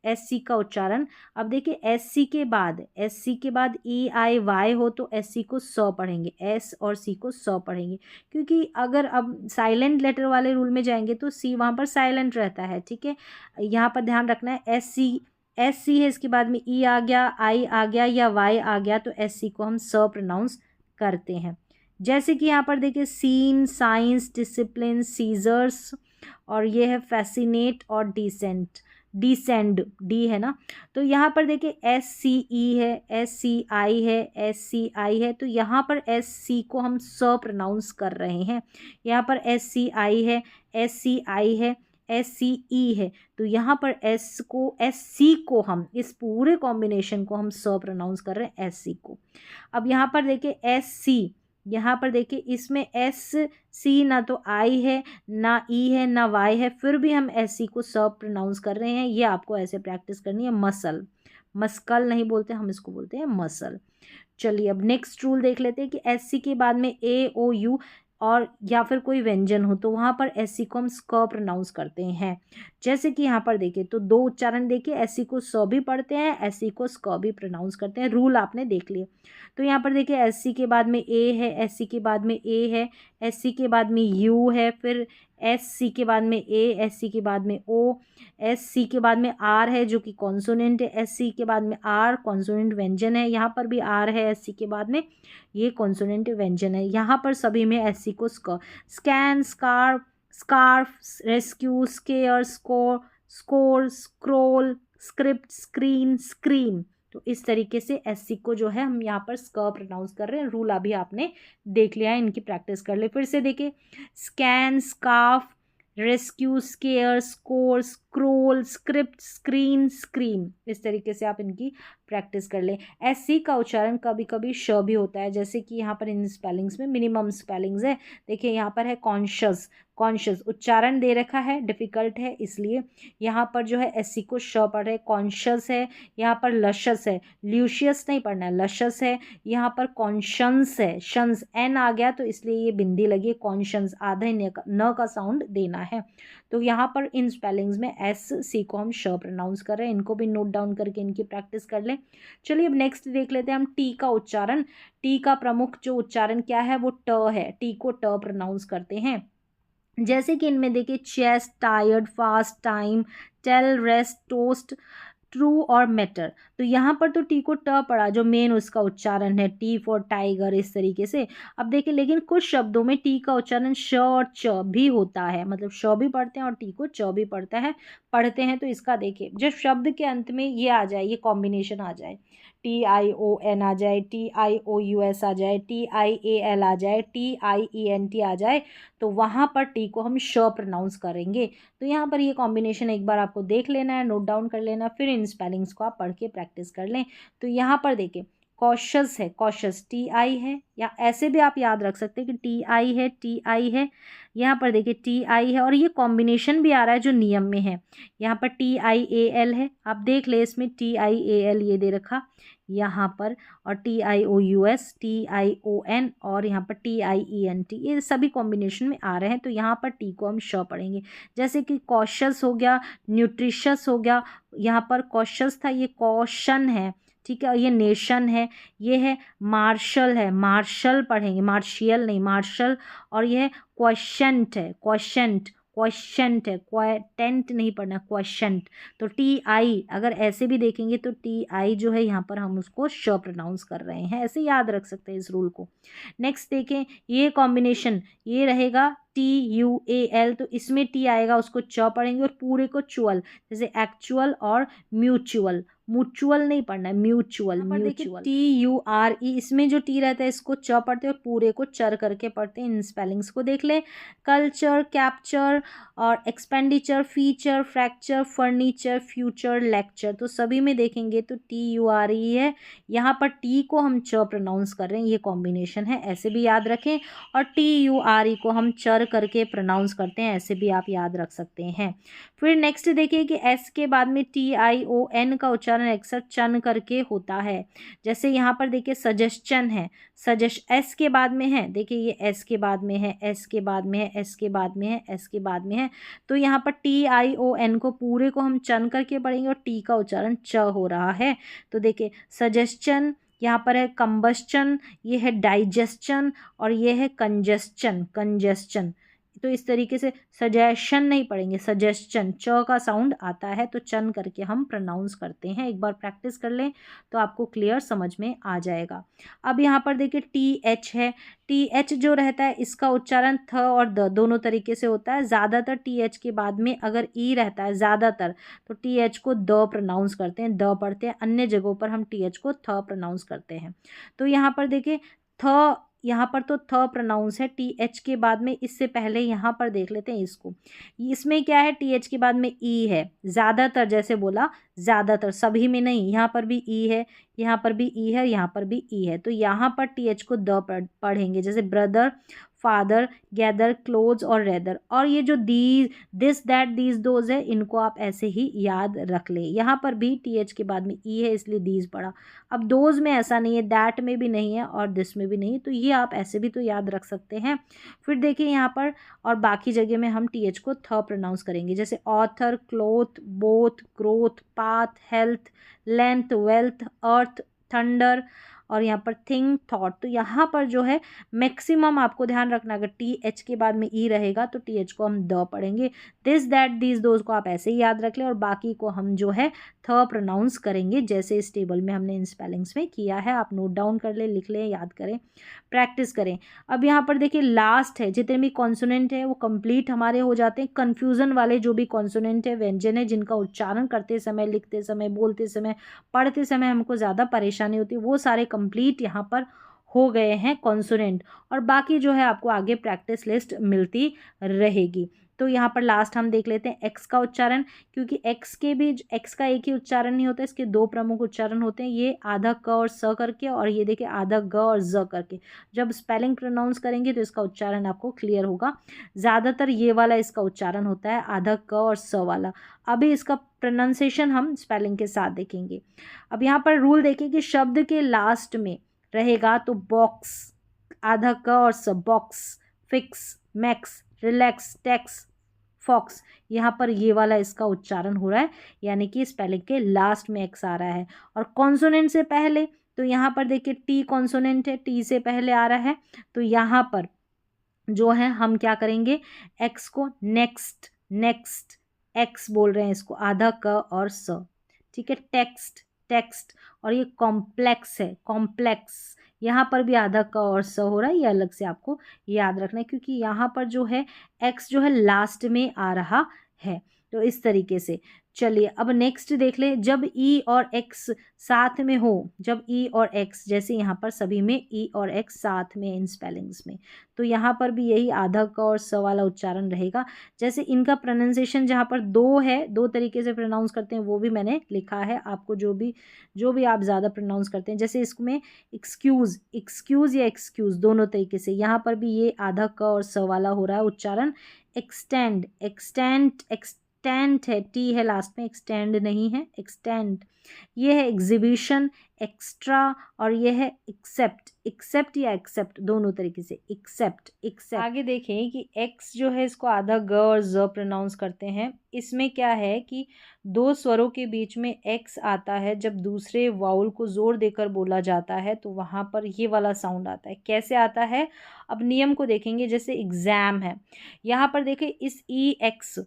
SC का उच्चारण। अब देखिए SC के बाद EIY हो तो SC को स पढ़ेंगे, S और C को स पढ़ेंगे, क्योंकि अगर अब साइलेंट लेटर वाले रूल में जाएंगे तो C वहाँ पर साइलेंट रहता है, ठीक है। यहाँ पर ध्यान रखना है, SC है, इसके बाद में E आ गया, I आ गया या Y आ गया तो SC को हम स प्रोनाउंस करते हैं। जैसे कि यहाँ पर देखिए सीन, साइंस, डिसिप्लिन, सीजर्स, और ये है फैसिनेट और डिसेंड, डी है ना। तो यहाँ पर देखिए SCE है, SCI है, SCI है, तो यहाँ पर SC को हम स प्रोनाउंस कर रहे हैं। यहाँ पर SCI है, SCI है, SCE है, तो यहाँ पर SC को हम, इस पूरे कॉम्बिनेशन को हम स प्रोनाउंस कर रहे हैं, SC को। अब यहाँ पर देखिए SC, यहाँ पर देखिए इसमें SC ना तो I है, ना E है, ना Y है, फिर भी हम SC को स प्रोनाउंस कर रहे हैं। ये आपको ऐसे प्रैक्टिस करनी है। मस्कल नहीं बोलते हम, इसको बोलते हैं मसल। चलिए अब नेक्स्ट रूल देख लेते हैं कि SC के बाद में AOU और या फिर कोई व्यंजन हो तो वहाँ पर SC को हम स्क प्रोनाउंस करते हैं। जैसे कि यहाँ पर देखिए तो दो उच्चारण देखिए, SC को स भी पढ़ते हैं, SC को स्क भी प्रोनाउंस करते हैं। रूल आपने देख लिए। तो यहाँ पर देखिए SC के बाद में A है, SC के बाद में A है, SC के बाद में U है, फिर SC के बाद में A, SC के बाद में O, SC के बाद में R है जो कि कॉन्सोनेंट है, SC के बाद में R कॉन्सोनेंट व्यंजन है, यहाँ पर भी R है SC के बाद में, ये कॉन्सोनेंट व्यंजन है। यहाँ पर सभी में SC को scan, scarf, rescue, square, score, scroll, script, screen, scream. तो इस तरीके से SC को जो है हम यहाँ पर स्क प्रोनाउंस कर रहे हैं। रूल अभी आपने देख लिया है, इनकी प्रैक्टिस कर ले। फिर से देखिए scan, scarf, rescue, square, score, scroll, script, screen, scream, इस तरीके से आप इनकी प्रैक्टिस कर लें। SC का उच्चारण कभी कभी श भी होता है, जैसे कि यहाँ पर इन स्पेलिंग्स में मिनिमम स्पेलिंग्स है। देखिए यहाँ पर है कॉन्शियस, उच्चारण दे रखा है, डिफिकल्ट है, इसलिए यहाँ पर जो है SC को श पढ़ रहे। कॉन्शियस है, यहाँ पर लशस है, ल्यूशियस नहीं पढ़ना है, लशस है। यहाँ पर कॉन्शंस है, शंस N आ गया तो इसलिए ये बिंदी लगी, कॉन्शंस, आधा न का साउंड देना है। तो यहाँ पर इन स्पेलिंग्स में SC को हम श प्रोनाउंस कर रहे हैं। इनको भी नोट डाउन करके इनकी प्रैक्टिस कर लें। चलिए अब नेक्स्ट देख लेते हैं हम टी का उच्चारण। टी का प्रमुख जो उच्चारण क्या है वो ट है, टी को ट प्रोनाउंस करते हैं। जैसे कि इनमें देखिए chest, tired, fast, time, tell, rest, toast, true और मैटर। तो यहाँ पर तो टी को ट पढ़ा जो मेन उसका उच्चारण है, टी फॉर टाइगर, इस तरीके से। अब देखिए लेकिन कुछ शब्दों में टी का उच्चारण श और च भी होता है, मतलब श भी पढ़ते हैं और टी को च भी पढ़ते हैं। तो इसका देखिए जब शब्द के अंत में ये आ जाए, ये कॉम्बिनेशन आ जाए, TION आ जाए, TIOUS आ जाए, TIAL आ जाए, TIENT आ जाए, तो वहाँ पर टी को हम श प्रोनाउंस करेंगे। तो यहाँ पर ये कॉम्बिनेशन एक बार आपको देख लेना है, नोट डाउन कर लेना, फिर इन स्पेलिंग्स को आप पढ़ के प्रैक्टिस कर लें। तो यहाँ पर देखिए कॉशस है, कॉशस TI है, या ऐसे भी आप याद रख सकते हैं कि TI है। यहाँ पर देखिए TI है और ये कॉम्बिनेशन भी आ रहा है जो नियम में है। यहाँ पर TIAL है, आप देख ले इसमें TIAL ये दे रखा यहाँ पर, और TIOUS, TION और यहाँ पर TIENT, ये सभी कॉम्बिनेशन में आ रहे हैं। तो यहाँ पर टी को हम श पढ़ेंगे। जैसे कि कॉशस हो गया, न्यूट्रिशस हो गया, यहाँ पर कॉशस था, ये कॉशन है, ठीक है। और ये नेशन है, ये है मार्शल है, मार्शल पढ़ेंगे, मार्शियल नहीं, मार्शल। और ये है क्वेश्चंट है, क्वेश्चंट, क्वेश्चंट है, क्वेटेंट नहीं पढ़ना, क्वेश्चंट। तो टी आई अगर ऐसे भी देखेंगे तो टी आई जो है यहाँ पर हम उसको श प्रोनाउंस कर रहे हैं, ऐसे याद रख सकते हैं इस रूल को। नेक्स्ट देखें, ये कॉम्बिनेशन ये रहेगा TUAL, तो इसमें टी आएगा, उसको च पढ़ेंगे, और पूरे को चुअल, जैसे एक्चुअल और म्यूचुअल, म्यूचुअल नहीं पढ़ना है, म्यूचुअल, म्यूचुअल। TURE, इसमें जो टी रहता है इसको च पढ़ते हैं और पूरे को चर करके पढ़ते हैं। इन स्पेलिंग्स को देख लें, कल्चर, कैप्चर और expenditure, feature, fracture, furniture, future, lecture, तो सभी में देखेंगे तो TURE है, यहाँ पर टी को हम च प्रोनाउंस कर रहे हैं, ये कॉम्बिनेशन है, ऐसे भी याद रखें। और TURE को हम चर करके प्रोनाउंस करते हैं, ऐसे भी आप याद रख सकते हैं। फिर नेक्स्ट देखिए कि एस के बाद में TION का उच्चारण अक्सर चन करके होता है। जैसे यहाँ पर देखिए सजेशन है, सजेस्ट एस के बाद में है, देखिए ये एस के बाद में है, एस के बाद में है, एस के बाद में है, एस के बाद में है, तो यहाँ पर TION को पूरे को हम चन करके पढ़ेंगे और टी का उच्चारण च हो रहा है। तो देखिए सजेशन, यहाँ पर है कंबस्चन, ये है डाइजेस्शन और ये है कंजेस्चन, कंजेस्चन। तो इस तरीके से सजेशन नहीं पढ़ेंगे, सजेस्चन, च का साउंड आता है तो चन करके हम प्रोनाउंस करते हैं। एक बार प्रैक्टिस कर लें तो आपको क्लियर समझ में आ जाएगा। अब यहाँ पर देखिए TH है, TH जो रहता है इसका उच्चारण थ और द दोनों तरीके से होता है। ज़्यादातर TH के बाद में अगर ई रहता है, ज़्यादातर, तो TH को द प्रोनाउंस करते हैं, द पढ़ते हैं, अन्य जगहों पर हम TH को थ प्रोनाउंस करते हैं। तो यहाँ पर देखिए थ, यहाँ पर तो थ प्रोनाउंस है TH के बाद में, इससे पहले यहाँ पर देख लेते हैं इसको, इसमें क्या है TH के बाद में ई है, ज़्यादातर, जैसे बोला ज़्यादातर, सभी में नहीं, यहाँ पर भी ई है, यहाँ पर भी ई है, यहाँ पर भी ई है, तो यहाँ पर TH को द पढ़ेंगे, जैसे ब्रदर, फादर, गैदर, क्लोज और रेदर। और ये जो दी, दिस, दैट, दीज, दोज है, इनको आप ऐसे ही याद रख ले। यहाँ पर भी TH के बाद में ई है इसलिए दीज पढ़ा। अब दोज में ऐसा नहीं है, दैट में भी नहीं है और दिस में भी नहीं, तो ये आप ऐसे भी तो याद रख सकते हैं। फिर देखिए यहाँ पर और बाकी जगह में हम TH को थ प्रोनाउंस करेंगे, जैसे author, cloth, both, growth, path, health, length, wealth, earth, thunder और यहाँ पर थिंक, थॉट। तो यहाँ पर जो है मैक्सिमम आपको ध्यान रखना, अगर TH के बाद में ई रहेगा तो TH को हम द पढ़ेंगे। दिस, दैट, दीज, दोज को आप ऐसे ही याद रख लें और बाकी को हम जो है थ प्रोनाउंस करेंगे, जैसे इस टेबल में हमने इन स्पेलिंग्स में किया है। आप नोट डाउन कर लें, लिख लें, याद करें, प्रैक्टिस करें। अब यहाँ पर देखिए लास्ट है, जितने भी कॉन्सोनेंट है वो कंप्लीट हमारे हो जाते हैं। कन्फ्यूज़न वाले जो भी कॉन्सोनेंट है, व्यंजन है, जिनका उच्चारण करते समय, लिखते समय, बोलते समय, पढ़ते समय हमको ज़्यादा परेशानी होती है, वो सारे कंप्लीट यहाँ पर हो गए हैं कॉन्सोनेंट। और बाकी जो है आपको आगे प्रैक्टिस लिस्ट मिलती रहेगी। तो यहाँ पर लास्ट हम देख लेते हैं एक्स का उच्चारण, क्योंकि एक्स के भी, एक्स का एक ही उच्चारण नहीं होता, इसके दो प्रमुख उच्चारण होते हैं, ये आधा क और स करके, और ये देखिए आधा ग और ज करके। जब स्पेलिंग प्रोनाउंस करेंगे तो इसका उच्चारण आपको क्लियर होगा। ज़्यादातर ये वाला इसका उच्चारण होता है, आधा क और स वाला। अभी इसका प्रोनाउंसिएशन हम स्पेलिंग के साथ देखेंगे। अब यहाँ पर रूल देखें कि शब्द के लास्ट में रहेगा तो बॉक्स, आधा क और स, box, fix, max, relax, tax, fox, यहाँ पर ये वाला इसका उच्चारण हो रहा है, यानी कि स्पेलिंग के लास्ट में एक्स आ रहा है। और कॉन्सोनेंट से पहले, तो यहाँ पर देखिए टी कॉन्सोनेंट है, टी से पहले आ रहा है, तो यहाँ पर जो है हम क्या करेंगे, एक्स को नेक्स्ट, नेक्स्ट, एक्स बोल रहे हैं इसको, आधा क और स, ठीक है, टेक्स्ट, टेक्स्ट। और ये कॉम्प्लेक्स है, कॉम्प्लेक्स, यहाँ पर भी आधा क और स हो रहा है, ये अलग से आपको याद रखना है, क्योंकि यहाँ पर जो है एक्स जो है लास्ट में आ रहा है। तो इस तरीके से चलिए अब नेक्स्ट देख ले, जब ई और एक्स साथ में हो, जब ई और एक्स, जैसे यहाँ पर सभी में ई और एक्स साथ में इन स्पेलिंग्स में, तो यहाँ पर भी यही आधा क और स वाला उच्चारण रहेगा। जैसे इनका प्रोनाउंसिएशन जहाँ पर दो है, दो तरीके से प्रोनाउंस करते हैं, वो भी मैंने लिखा है आपको, जो भी आप ज़्यादा प्रोनाउंस करते हैं। जैसे इसमें एक्सक्यूज़, एक्सक्यूज़ या एक्सक्यूज़ दोनों तरीके से, यहाँ पर भी ये आधा क और स वाला हो रहा है उच्चारण। एक्सटेंड, एक्सटेंड, एक्सटेंट है, टी है लास्ट में, एक्सटेंड नहीं है, एक्सटेंट। ये है एग्जीबिशन, एक्स्ट्रा, और ये है एक्सेप्ट। एक्सेप्ट या एक्सेप्ट दोनों तरीके से, एक्सेप्ट एक्सेप्ट। आगे देखें कि एक्स जो है इसको आधा ग और ज प्रोनाउंस करते हैं। इसमें क्या है कि दो स्वरों के बीच में एक्स आता है जब दूसरे वाउल को जोर देकर बोला जाता है, तो वहाँ पर ये वाला साउंड आता है। कैसे आता है, अब नियम को देखेंगे। जैसे एग्ज़ाम है, यहाँ पर देखें इस ई एक्स,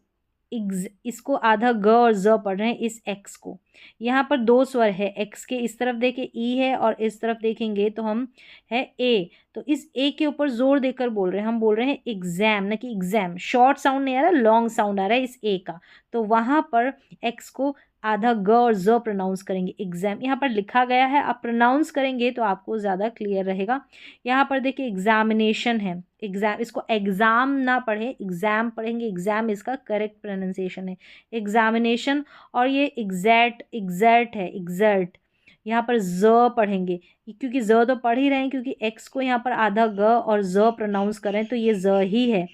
इसको आधा ग और ज पढ़ रहे हैं, इस एक्स को। यहाँ पर दो स्वर है एक्स के, इस तरफ देखें ई है और इस तरफ देखेंगे तो हम है ए। तो इस ए के ऊपर जोर देकर बोल रहे हैं, हम बोल रहे हैं एग्जाम, ना कि एग्जाम। शॉर्ट साउंड नहीं आ रहा, लॉन्ग साउंड आ रहा है इस ए का। तो वहाँ पर एक्स को आधा ग और ज प्रोनाउंस करेंगे, एग्जाम। यहाँ पर लिखा गया है, आप प्रोनाउंस करेंगे तो आपको ज़्यादा क्लियर रहेगा। यहाँ पर देखिए एग्जामिनेशन है, एग्जाम, इसको एग्ज़ाम ना पढ़े, एग्ज़ाम पढ़ेंगे, एग्ज़ाम इसका करेक्ट प्रोनाउंसिएशन है, एग्जामिनेशन। और ये एग्जैक्ट, एग्जैक्ट है, एग्जर्ट। यहाँ पर ज पढ़ेंगे, क्योंकि ज तो पढ़ ही रहे हैं, क्योंकि एक्स को यहाँ पर आधा ग और ज प्रोनाउंस करें तो ये ज ही है।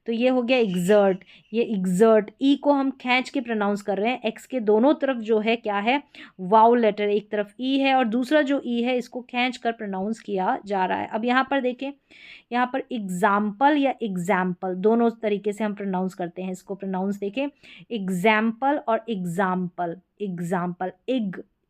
तो ये हो गया एग्जर्ट, ये एग्जर्ट। ई को हम खींच के प्रोनाउंस कर रहे हैं। एक्स के दोनों तरफ जो है क्या है, वाउल लेटर, एक तरफ ई है और दूसरा जो ई है इसको खींच कर प्रोनाउंस किया जा रहा है। अब यहाँ पर देखें, यहाँ पर एग्जाम्पल या एग्जाम्पल दोनों तरीके से हम प्रोनाउंस करते हैं इसको। प्रोनाउंस देखें, एग्जाम्पल और एग्जाम्पल, एग्जाम्पल,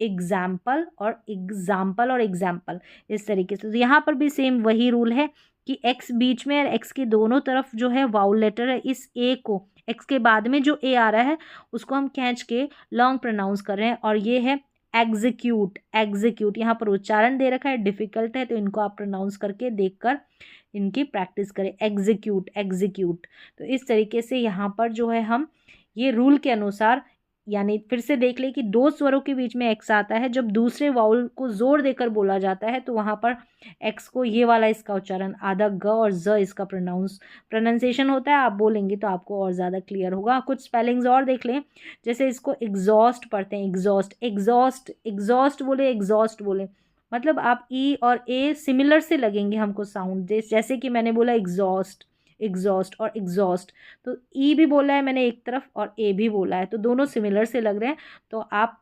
एग्जाम्पल और एग्जाम्पल और एग्जाम्पल, इस तरीके से। तो यहाँ पर भी सेम वही रूल है कि एक्स बीच में और एक्स के दोनों तरफ जो है वाउल लेटर है। इस ए को, एक्स के बाद में जो ए आ रहा है उसको हम खींच के लॉन्ग प्रोनाउंस कर रहे हैं। और ये है एग्जीक्यूट, एग्जीक्यूट। यहाँ पर उच्चारण दे रखा है, डिफ़िकल्ट है, तो इनको आप प्रोनाउंस करके देखकर इनकी प्रैक्टिस करें। Execute, execute. तो इस तरीके से यहाँ पर जो है हम ये रूल के अनुसार, यानी फिर से देख लें कि दो स्वरों के बीच में एक्स आता है जब दूसरे वाउल को जोर देकर बोला जाता है, तो वहाँ पर एक्स को ये वाला इसका उच्चारण आधा ग और ज इसका प्रोनाउंसिएशन होता है। आप बोलेंगे तो आपको और ज़्यादा क्लियर होगा। कुछ स्पेलिंग्स और देख लें, जैसे इसको एग्जॉस्ट पढ़ते हैं, एग्जॉस्ट, एग्जॉस्ट, एग्जॉस्ट बोले, एग्जॉस्ट बोले, मतलब आप ई और ए सिमिलर से लगेंगे हमको साउंड। जैसे कि मैंने बोला एग्जॉस्ट, एग्जॉस्ट और एग्जॉस्ट, तो ई भी बोला है मैंने एक तरफ और ए भी बोला है, तो दोनों सिमिलर से लग रहे हैं। तो आप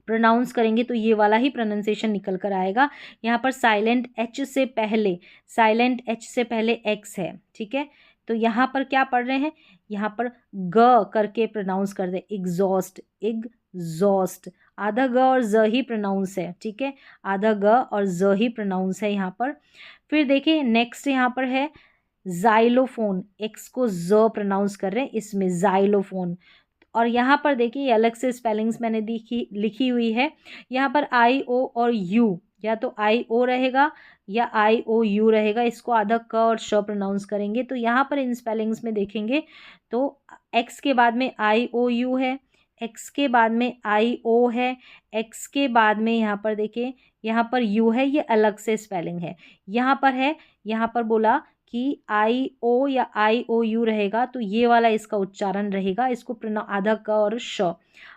प्रोनाउंस करेंगे तो ये वाला ही प्रोनाउंसिएशन निकल कर आएगा। यहाँ पर साइलेंट एच से पहले, साइलेंट एच से पहले एक्स है, ठीक है। तो यहाँ पर क्या पढ़ रहे हैं, यहाँ पर ग करके प्रोनाउंस कर दे, एग्जॉस्ट, एग्जॉस्ट। आधा ग और ज ही प्रोनाउंस है, ठीक है, आधा ग और ज ही प्रोनाउंस है यहाँ पर। फिर देखिए नेक्स्ट यहाँ पर है जाइलोफोन, एक्स को ज प्रोनाउंस कर रहे हैं इसमें, जाइलोफोन। और यहाँ पर देखिए अलग से स्पेलिंग्स मैंने लिखी हुई है। यहाँ पर आई ओ और यू, या तो आई ओ रहेगा या आई ओ यू रहेगा, इसको आधा क और श प्रोनाउंस करेंगे। तो यहाँ पर इन स्पेलिंग्स में देखेंगे तो एक्स के बाद में आई ओ यू है, एक्स के बाद में आई ओ है, एक्स के बाद में यहाँ पर देखिए यहाँ पर यू है, ये अलग से स्पेलिंग है। यहाँ पर है, यहाँ पर बोला कि आई ओ या आई ओ यू रहेगा, तो ये वाला इसका उच्चारण रहेगा। इसको आधा क और श,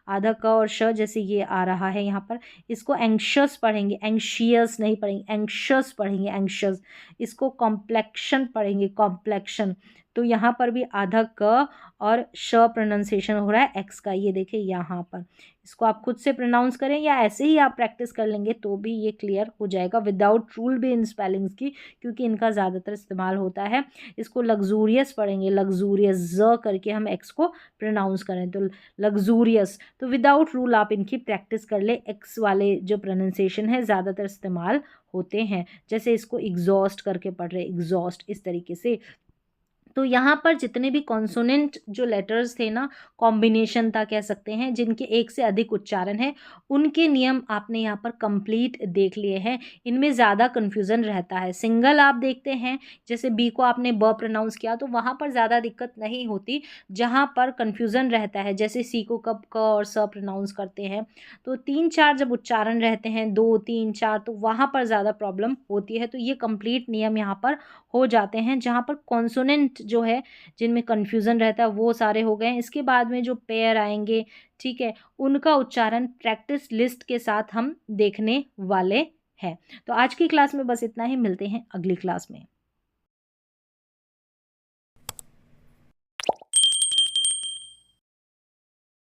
आधा क और श जैसे ये आ रहा है यहाँ पर। इसको एंक्शस पढ़ेंगे, एंशियस नहीं पढ़ेंगे, एंक्शस पढ़ेंगे, एंक्शस। इसको कॉम्प्लेक्शन पढ़ेंगे, कॉम्प्लेक्शन। तो यहाँ पर भी आधा क और श प्रोनाउंसिएशन हो रहा है एक्स का, ये देखिए यहाँ पर। इसको आप खुद से प्रोनाउंस करें या ऐसे ही आप प्रैक्टिस कर लेंगे तो भी ये क्लियर हो जाएगा, विदाउट रूल भी इन स्पेलिंग्स की, क्योंकि इनका ज़्यादातर इस्तेमाल होता है। इसको लग्जूरियस पढ़ेंगे, लग्जूरियस, ज करके हम एक्स को प्रोनाउंस करें तो लग्जूरियस। तो विदाउट रूल आप इनकी प्रैक्टिस कर ले। एक्स वाले जो प्रोनाउंसिएशन है ज़्यादातर इस्तेमाल होते हैं, जैसे इसको एग्जॉस्ट करके पढ़ रहे, एग्जॉस्ट, इस तरीके से। तो यहाँ पर जितने भी कॉन्सोनेंट जो लेटर्स थे ना, कॉम्बिनेशन था कह सकते हैं, जिनके एक से अधिक उच्चारण है, उनके नियम आपने यहाँ पर कंप्लीट देख लिए हैं। इनमें ज़्यादा कन्फ्यूज़न रहता है। सिंगल आप देखते हैं, जैसे बी को आपने ब प्रोनाउंस किया तो वहाँ पर ज़्यादा दिक्कत नहीं होती। जहाँ पर कन्फ्यूज़न रहता है, जैसे सी को कब क और स प्रोनाउंस करते हैं, तो 3-4 जब उच्चारण रहते हैं, 2-3-4, तो वहाँ पर ज़्यादा प्रॉब्लम होती है। तो ये कंप्लीट नियम यहाँ पर हो जाते हैं। जहाँ पर कॉन्सोनेंट जो है जिनमें कन्फ्यूज़न रहता है वो सारे हो गए हैं। इसके बाद में जो पेयर आएंगे, ठीक है, उनका उच्चारण प्रैक्टिस लिस्ट के साथ हम देखने वाले हैं। तो आज की क्लास में बस इतना ही, मिलते हैं अगली क्लास में।